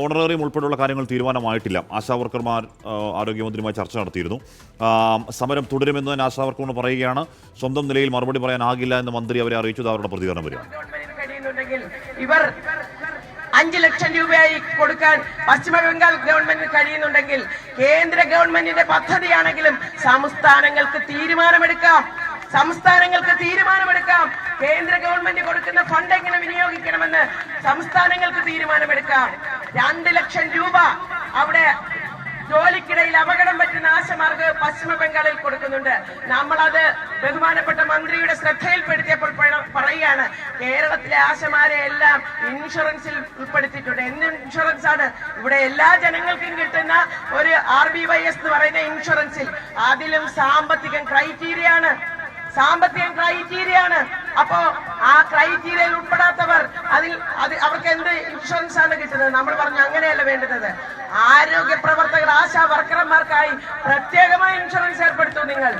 Honorarium ഉൾപ്പെടെയുള്ള കാര്യങ്ങൾ തീരുമാനമായിട്ടില്ല. ആശാവർക്കർമാർ ആരോഗ്യമന്ത്രിയുമായി ചർച്ച നടത്തിയിരുന്നു. സമരം തുടരുമെന്ന് തന്നെ ആശാവർക്കർമാർ പറയുകയാണ്. സ്വന്തം നിലയിൽ മറുപടി പറയാനാകില്ല എന്ന് മന്ത്രി അവരെ അറിയിച്ചത് അവരുടെ പ്രതികരണം വരികയാണ്. ഇവർ 5 ലക്ഷം രൂപയായി കൊടുക്കാൻ പശ്ചിമ ബംഗാൾ ഗവൺമെന്റിന് കഴിയുന്നുണ്ടെങ്കിൽ കേന്ദ്ര ഗവൺമെന്റിന്റെ പദ്ധതിയാണെങ്കിലും സംസ്ഥാനങ്ങൾക്ക് തീരുമാനമെടുക്കാം. കേന്ദ്ര ഗവൺമെന്റ് കൊടുക്കുന്ന ഫണ്ട് എങ്ങനെ വിനിയോഗിക്കണമെന്ന് സംസ്ഥാനങ്ങൾക്ക് തീരുമാനമെടുക്കാം. 2 ലക്ഷം രൂപ അവിടെ ജോലിക്കിടയിൽ അപകടം പറ്റുന്ന ആശമാർക്ക് പശ്ചിമ ബംഗാളിൽ കൊടുക്കുന്നുണ്ട്. നമ്മളത് ബഹുമാനപ്പെട്ട മന്ത്രിയുടെ ശ്രദ്ധയിൽപ്പെടുത്തിയപ്പോൾ പറയുകയാണ്, കേരളത്തിലെ ആശമാരെ എല്ലാം ഇൻഷുറൻസിൽ ഉൾപ്പെടുത്തിയിട്ടുണ്ട്. എന്ത് ഇൻഷുറൻസ് ആണ്? ഇവിടെ എല്ലാ ജനങ്ങൾക്കും കിട്ടുന്ന ഒരു RBYS എന്ന് പറയുന്ന ഇൻഷുറൻസിൽ അതിലും സാമ്പത്തിക ക്രൈറ്റീരിയയാണ്. അപ്പോ ആ ക്രൈറ്റീരിയയിൽ ഉൾപ്പെടാത്തവർ അവർക്ക് എന്ത് ഇൻഷുറൻസ് ആണ് കിട്ടുന്നത്? നമ്മൾ പറഞ്ഞു അങ്ങനെയല്ല വേണ്ടുന്നത്. ആരോഗ്യ പ്രവർത്തകർ, ആശാ വർക്കർമാർക്കായി പ്രത്യേകമായി ഇൻഷുറൻസ് ഏർപ്പെടുത്തൂ. നിങ്ങൾ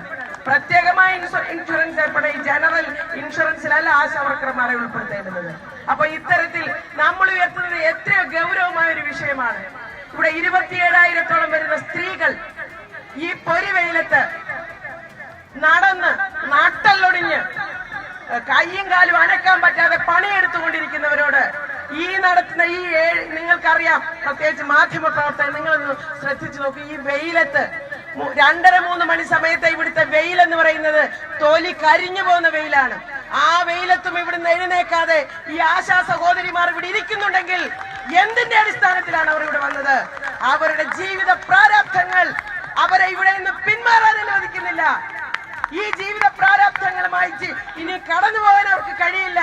പ്രത്യേകമായി ഇൻഷുറൻസ് ഈ ജനറൽ ഇൻഷുറൻസിലല്ല ആശാ വർക്കർമാരെ ഉൾപ്പെടുത്തേണ്ടത്. അപ്പൊ ഇത്തരത്തിൽ നമ്മൾ ഉയർത്തുന്നത് എത്രയോ ഗൗരവമായ ഒരു വിഷയമാണ്. ഇവിടെ 27,000-ഓളം വരുന്ന സ്ത്രീകൾ ഈ പൊരിവെയിലത്ത് നടന്ന് നട്ടല്ലൊടിഞ്ഞ് കയ്യും കാലും അനക്കാൻ പറ്റാതെ പണിയെടുത്തുകൊണ്ടിരിക്കുന്നവരോട് ഈ നടത്തുന്ന നിങ്ങൾക്കറിയാം, പ്രത്യേകിച്ച് മാധ്യമ പ്രവർത്തകർ, നിങ്ങളൊന്ന് ശ്രദ്ധിച്ചു നോക്കൂ. ഈ വെയിലത്ത് 2:30-3 മണി സമയത്തെ ഇവിടുത്തെ വെയിൽ എന്ന് പറയുന്നത് തൊലി കരിഞ്ഞു പോകുന്ന വെയിലാണ്. ആ വെയിലത്തും ഇവിടുന്ന് എഴുന്നേക്കാതെ ഈ ആശാ സഹോദരിമാർ ഇവിടെ ഇരിക്കുന്നുണ്ടെങ്കിൽ എന്തിന്റെ അടിസ്ഥാനത്തിലാണ് അവർ ഇവിടെ വന്നത്? അവരുടെ ജീവിത പ്രാരാബ്ധങ്ങൾ അവരെ ഇവിടെ നിന്ന് പിന്മാറാൻ അനുവദിക്കുന്നില്ല. ഈ ജീവിത പ്രാരാബ്ധങ്ങളുമായി ഇനി കടന്നു പോകാൻ അവർക്ക് കഴിയില്ല.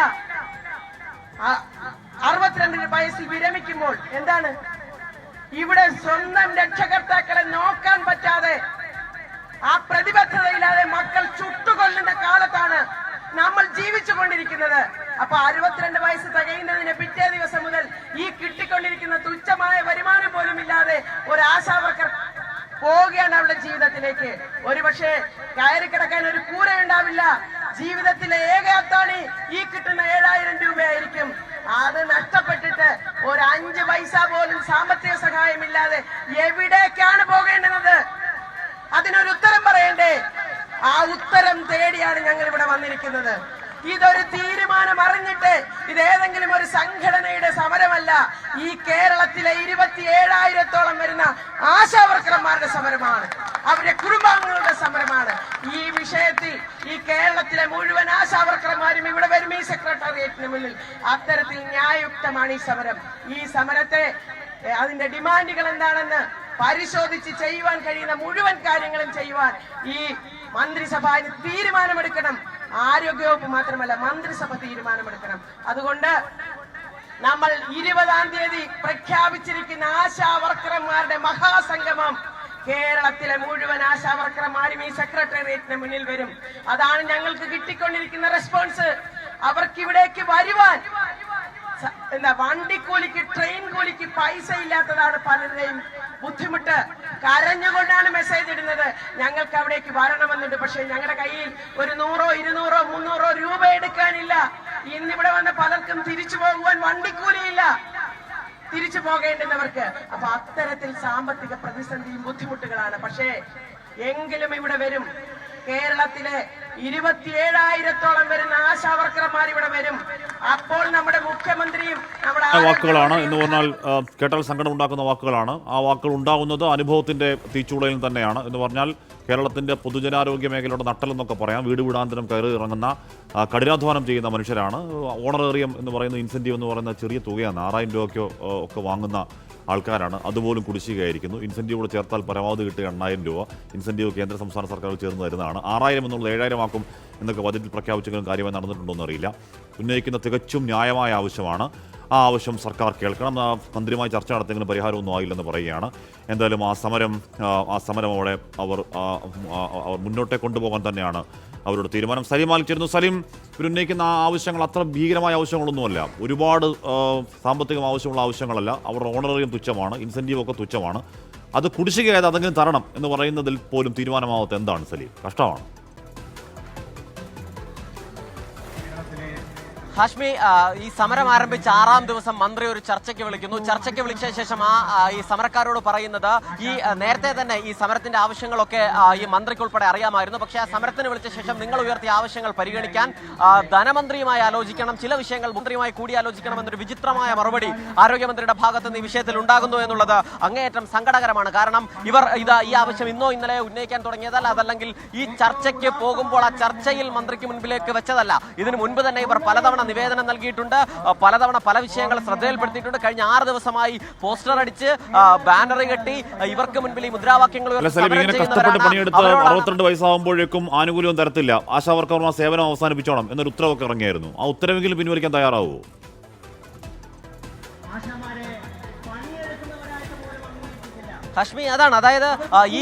62 വയസ്സിൽ വിരമിക്കുമ്പോൾ എന്താണ് ഇവിടെ സ്വന്തം രക്ഷകർത്താക്കളെ നോക്കാൻ പറ്റാതെ, ആ പ്രതിബദ്ധതയില്ലാതെ മക്കൾ ചുട്ടുകൊല്ലുന്ന കാലത്താണ് നമ്മൾ ജീവിച്ചു കൊണ്ടിരിക്കുന്നത്. അപ്പൊ 62 വയസ്സ് തികയുന്നതിന് പിറ്റേ ദിവസം മുതൽ ഈ കിട്ടിക്കൊണ്ടിരിക്കുന്ന തുച്ഛമായ വരുമാനം പോലും ഇല്ലാതെ ഒരു ആശാവർക്കർ പോവുകയാണ് അവളുടെ ജീവിതത്തിലേക്ക്. ഒരുപക്ഷെ കയറി കിടക്കാൻ ഒരു കൂരയുണ്ടാവില്ല. ജീവിതത്തിലെ ഏക അത്താണി ഈ കിട്ടുന്ന 7,000 രൂപയായിരിക്കും. അത് നഷ്ടപ്പെട്ടിട്ട് ഒരു 5 പൈസ പോലും സാമ്പത്തിക സഹായമില്ലാതെ എവിടേക്കാണ് പോകേണ്ടത്? അതിനൊരു ഉത്തരം പറയണ്ടേ? ആ ഉത്തരം തേടിയാണ് ഞങ്ങൾ ഇവിടെ വന്നിരിക്കുന്നത്. ഇതൊരു തീരുമാനം അറിഞ്ഞിട്ട്, ഇതേതെങ്കിലും ഒരു സംഘടനയുടെ സമരമല്ല. ഈ കേരളത്തിലെ 27,000-ഓളം വരുന്ന ആശാവർക്കർമാരുടെ സമരമാണ്, അവരുടെ കുടുംബാംഗങ്ങളുടെ സമരമാണ്. ഈ വിഷയത്തിൽ ഈ കേരളത്തിലെ മുഴുവൻ ആശാവർക്കർമാരും ഇവിടെ വരും ഈ സെക്രട്ടേറിയറ്റിന് മുന്നിൽ. അത്തരത്തിൽ ന്യായയുക്തമാണ് ഈ സമരം. ഈ സമരത്തെ അതിന്റെ ഡിമാൻഡുകൾ എന്താണെന്ന് പരിശോധിച്ച് ചെയ്യുവാൻ കഴിയുന്ന മുഴുവൻ കാര്യങ്ങളും ചെയ്യുവാൻ ഈ മന്ത്രിസഭ തീരുമാനമെടുക്കണം. ആരോഗ്യവകുപ്പ് മാത്രമല്ല, മന്ത്രിസഭ തീരുമാനമെടുക്കണം. അതുകൊണ്ട് നമ്മൾ 20-ാം തീയതി പ്രഖ്യാപിച്ചിരിക്കുന്ന ആശാവർക്കർമാരുടെ മഹാസംഗമം കേരളത്തിലെ മുഴുവൻ ആശാവർക്കർമാരും ഈ സെക്രട്ടേറിയറ്റിന് മുന്നിൽ വരും. അതാണ് ഞങ്ങൾക്ക് കിട്ടിക്കൊണ്ടിരിക്കുന്ന റെസ്പോൺസ്. അവർക്ക് ഇവിടേക്ക് വരുവാൻ വണ്ടിക്കൂലിക്ക്, ട്രെയിൻ കൂലിക്ക് പൈസ ഇല്ലാത്തതാണ് പലരുടെയും ബുദ്ധിമുട്ട്. കരഞ്ഞുകൊണ്ടാണ് മെസ്സേജ് ഇടുന്നത്, ഞങ്ങൾക്ക് അവിടേക്ക് വരണമെന്നുണ്ട്. പക്ഷെ ഞങ്ങളുടെ കയ്യിൽ ഒരു 100, 200, 300 രൂപ എടുക്കാനില്ല. ഇന്നിവിടെ വന്ന പലർക്കും തിരിച്ചു പോകുവാൻ വണ്ടിക്കൂലിയില്ല, തിരിച്ചു പോകേണ്ടുന്നവർക്ക്. അപ്പൊ അത്തരത്തിൽ സാമ്പത്തിക പ്രതിസന്ധിയും ബുദ്ധിമുട്ടുകളാണ്. പക്ഷേ എങ്കിലും ഇവിടെ വരും. കേരളത്തിലെ 27,000-ഓളം വരുന്ന ആശാവർക്കർമാർ ഇവിടെ വരും. അപ്പോൾ നമ്മുടെ മുഖ്യമന്ത്രിയും നമ്മുടെ വാക്കുകളാണ് എന്ന് പറഞ്ഞാൽ കേട്ടാൽ സങ്കടം ഉണ്ടാക്കുന്ന വാക്കുകളാണ്. ആ വാക്കുകൾ ഉണ്ടാകുന്നത് അനുഭവത്തിന്റെ തീച്ചൂളയിൽ തന്നെയാണ്. എന്ന് പറഞ്ഞാൽ കേരളത്തിന്റെ പൊതുജനാരോഗ്യ മേഖലയുടെ നട്ടലെന്നൊക്കെ പറയാം. വീട് വീടാന്തരം കയറി ഇറങ്ങുന്ന കഠിനാധ്വാനം ചെയ്യുന്ന മനുഷ്യരാണ്. ഓണറേറിയം എന്ന് പറയുന്ന ഇൻസെന്റീവ് എന്ന് പറയുന്ന ചെറിയ തുകയാണ്. 6,000 രൂപയ്ക്കോ ഒക്കെ വാങ്ങുന്ന ആൾക്കാരാണ്. അതുപോലും കുടിശ്ശികയായിരിക്കുന്നു. ഇൻസെന്റീവ് കൂടെ ചേർത്താൽ പരമാവധി കിട്ടുക 8,000 രൂപ. ഇൻസെന്റീവ് കേന്ദ്ര സംസ്ഥാന സർക്കാർ ചേർന്ന് തരുന്നതാണ്. 6,000 എന്നുള്ളത് 7,000 ആക്കും എന്നൊക്കെ ബജറ്റിൽ പ്രഖ്യാപിച്ചെങ്കിലും കാര്യമായി നടന്നിട്ടുണ്ടോ എന്നറിയില്ല. ഉന്നയിക്കുന്ന തികച്ചും ന്യായമായ ആവശ്യമാണ്. ആ ആവശ്യം സർക്കാർ കേൾക്കണം. മന്ത്രിയുമായി ചർച്ച നടത്തിയെങ്കിലും പരിഹാരമൊന്നും ആയില്ലെന്ന് പറയുകയാണ്. എന്തായാലും ആ സമരം അവിടെ അവർ മുന്നോട്ടേ കൊണ്ടുപോകാൻ തന്നെയാണ് അവരുടെ തീരുമാനം. സലീം ആലിച്ചിരുന്നു. സലീം, ഇവരുന്നയിക്കുന്ന ആ ആവശ്യങ്ങൾ അത്ര ഭീകരമായ ആവശ്യങ്ങളൊന്നുമല്ല. ഒരുപാട് സാമ്പത്തികം ആവശ്യമുള്ള ആവശ്യങ്ങളല്ല. അവരുടെ ഓണറേറിയം തുച്ഛമാണ്, ഇൻസെൻറ്റീവ് ഒക്കെ തുച്ഛമാണ്. അത് കുടിശ്ശികയായത് അതെങ്കിലും തരണം എന്ന് പറയുന്നതിൽ പോലും തീരുമാനമാവാത്ത എന്താണ് സലീം? കഷ്ടമാണ്. ഹാഷ്മി, ഈ സമരം ആരംഭിച്ച 6-ാം ദിവസം മന്ത്രി ഒരു ചർച്ചയ്ക്ക് വിളിക്കുന്നു. ചർച്ചയ്ക്ക് വിളിച്ച ശേഷം ഈ സമരക്കാരോട് പറയുന്നത് ഈ നേരത്തെ തന്നെ ഈ സമരത്തിന്റെ ആവശ്യങ്ങളൊക്കെ ഈ മന്ത്രിക്ക് ഉൾപ്പെടെ അറിയാമായിരുന്നു. പക്ഷേ ആ സമരത്തിന് വിളിച്ച ശേഷം നിങ്ങൾ ഉയർത്തിയ ആവശ്യങ്ങൾ പരിഗണിക്കാൻ ധനമന്ത്രിയുമായി ആലോചിക്കണം, ചില വിഷയങ്ങൾ മന്ത്രിയുമായി കൂടി ആലോചിക്കണം എന്നൊരു വിചിത്രമായ മറുപടി ആരോഗ്യമന്ത്രിയുടെ ഭാഗത്ത് നിന്ന് ഈ വിഷയത്തിൽ ഉണ്ടാകുന്നു എന്നുള്ളത് അങ്ങേയറ്റം സങ്കടകരമാണ്. കാരണം ഇവർ ഈ ആവശ്യം ഇന്നോ ഇന്നലെ ഉന്നയിക്കാൻ തുടങ്ങിയതല്ല, അതല്ലെങ്കിൽ ഈ ചർച്ചയ്ക്ക് പോകുമ്പോൾ ആ ചർച്ചയിൽ മന്ത്രിക്ക് മുൻപിലേക്ക് വെച്ചതല്ല. ഇതിനു മുൻപ് തന്നെ ഇവർ പലതവണ നിവേദനം നൽകിയിട്ടുണ്ട്, പലതവണ പല വിഷയങ്ങൾ ശ്രദ്ധയിൽപ്പെടുത്തിയിട്ടുണ്ട്. കഴിഞ്ഞ 6 ദിവസമായി പോസ്റ്റർ അടിച്ച് ബാനർ കെട്ടി ഇവർക്ക് മുൻപിൽ ഈ മുദ്രാവാക്യങ്ങൾ കഷ്ടപ്പെട്ട് പണിയെടുത്ത് 62 വയസ്സാകുമ്പോഴേക്കും ആനുകൂല്യം തരത്തില്ല, ആശാവർക്കർമാർ സേവനം അവസാനിപ്പിച്ചോണം എന്നൊരു ഉത്തരവൊക്കെ ഇറങ്ങിയായിരുന്നു. ആ ഉത്തരവെങ്കിലും പിൻവലിക്കാൻ തയ്യാറാവുമോ? ഹാഷ്മി, അതാണ്, അതായത് ഈ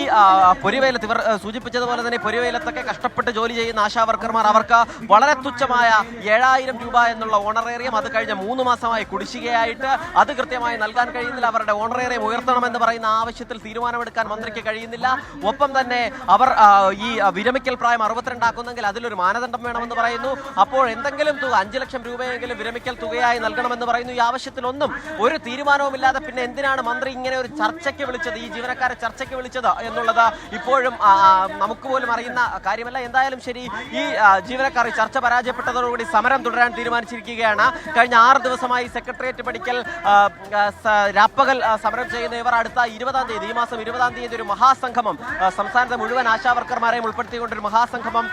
പൊരിവെയിലത്ത് ഇവർ സൂചിപ്പിച്ചതുപോലെ തന്നെ പൊരിവെയിലത്തൊക്കെ കഷ്ടപ്പെട്ട് ജോലി ചെയ്യുന്ന ആശാവർക്കർമാർ അവർക്ക് വളരെ തുച്ഛമായ 7000 രൂപ എന്നുള്ള ഓണറേറിയം അത് കഴിഞ്ഞ 3 മാസമായി കുടിശ്ശികയായിട്ട് അത് കൃത്യമായി നൽകാൻ കഴിയുന്നില്ല. അവരുടെ ഓണറേറിയം ഉയർത്തണമെന്ന് പറയുന്ന ആവശ്യത്തിൽ തീരുമാനമെടുക്കാൻ മന്ത്രിക്ക് കഴിയുന്നില്ല. ഒപ്പം തന്നെ അവർ ഈ വിരമിക്കൽ പ്രായം 62 ആക്കുന്നെങ്കിൽ അതിലൊരു മാനദണ്ഡം വേണമെന്ന് പറയുന്നു. അപ്പോൾ എന്തെങ്കിലും തുക 5 ലക്ഷം രൂപയെങ്കിലും വിരമിക്കൽ തുകയായി നൽകണമെന്ന് പറയുന്നു. ഈ ആവശ്യത്തിലൊന്നും ഒരു തീരുമാനവുമില്ലാതെ പിന്നെ എന്തിനാണ് മന്ത്രി ഇങ്ങനെ ഒരു ചർച്ചയ്ക്ക് വിളിച്ചത്, ഈ ജീവനക്കാരെ ചർച്ചയ്ക്ക് വിളിച്ചത് എന്നുള്ളത് ഇപ്പോഴും നമുക്ക് പോലും അറിയുന്ന കാര്യമല്ല. എന്തായാലും ശരി, ഈ ജീവനക്കാർ ഈ ചർച്ച പരാജയപ്പെട്ടതോടുകൂടി സമരം തുടരാൻ തീരുമാനിച്ചിരിക്കുകയാണ്. കഴിഞ്ഞ 6 ദിവസമായി സെക്രട്ടേറിയറ്റ് പഠിക്കൽ രാപ്പകൽ സമരം ചെയ്യുന്ന ഇവർ അടുത്ത 20-ാം തീയതി, ഈ മാസം 20-ാം തീയതി ഒരു മഹാസംഗമം, സംസ്ഥാനത്തെ മുഴുവൻ ആശാവർക്കർമാരെയും ഉൾപ്പെടുത്തിക്കൊണ്ടൊരു മഹാസംഗമം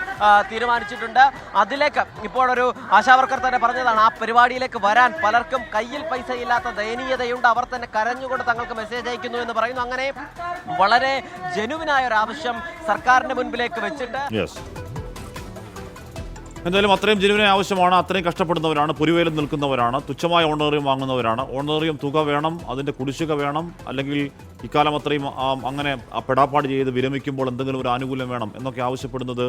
തീരുമാനിച്ചിട്ടുണ്ട്. അതിലേക്ക് ഇപ്പോൾ ഒരു ആശാവർക്കർ തന്നെ പറഞ്ഞതാണ്, ആ പരിപാടിയിലേക്ക് വരാൻ പലർക്കും കയ്യിൽ പൈസ ഇല്ലാത്ത ദയനീയതയുണ്ട്, അവർ തന്നെ കരഞ്ഞുകൊണ്ട് തങ്ങൾക്ക് മെസ്സേജ് അയക്കുന്നു എന്ന് പറയുന്നു. അങ്ങനെ വളരെ ജനുവിനായ ഒരു ആവശ്യം സർക്കാരിന്റെ മുൻപിലേക്ക് വെച്ചിട്ട് എന്തായാലും അത്രയും ജനുവിനെ ആവശ്യമാണ്. അത്രയും കഷ്ടപ്പെടുന്നവരാണ്, പുരിവേലും നിൽക്കുന്നവരാണ്, തുച്ഛമായ ഓണറേറിയം വാങ്ങുന്നവരാണ്. ഓണറേറിയം തുക വേണം, അതിൻ്റെ കുടിശ്ശിക വേണം, അല്ലെങ്കിൽ ഇക്കാലം അത്രയും അങ്ങനെ പെടാപ്പാട് ചെയ്ത് വിരമിക്കുമ്പോൾ എന്തെങ്കിലും ഒരു ആനുകൂല്യം വേണം എന്നൊക്കെ ആവശ്യപ്പെടുന്നത്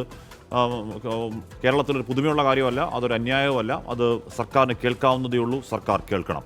കേരളത്തിലൊരു പുതുമയുള്ള കാര്യമല്ല, അതൊരു അന്യായവുമല്ല. അത് സർക്കാരിന് കേൾക്കാവുന്നതേ ഉള്ളൂ, സർക്കാർ കേൾക്കണം.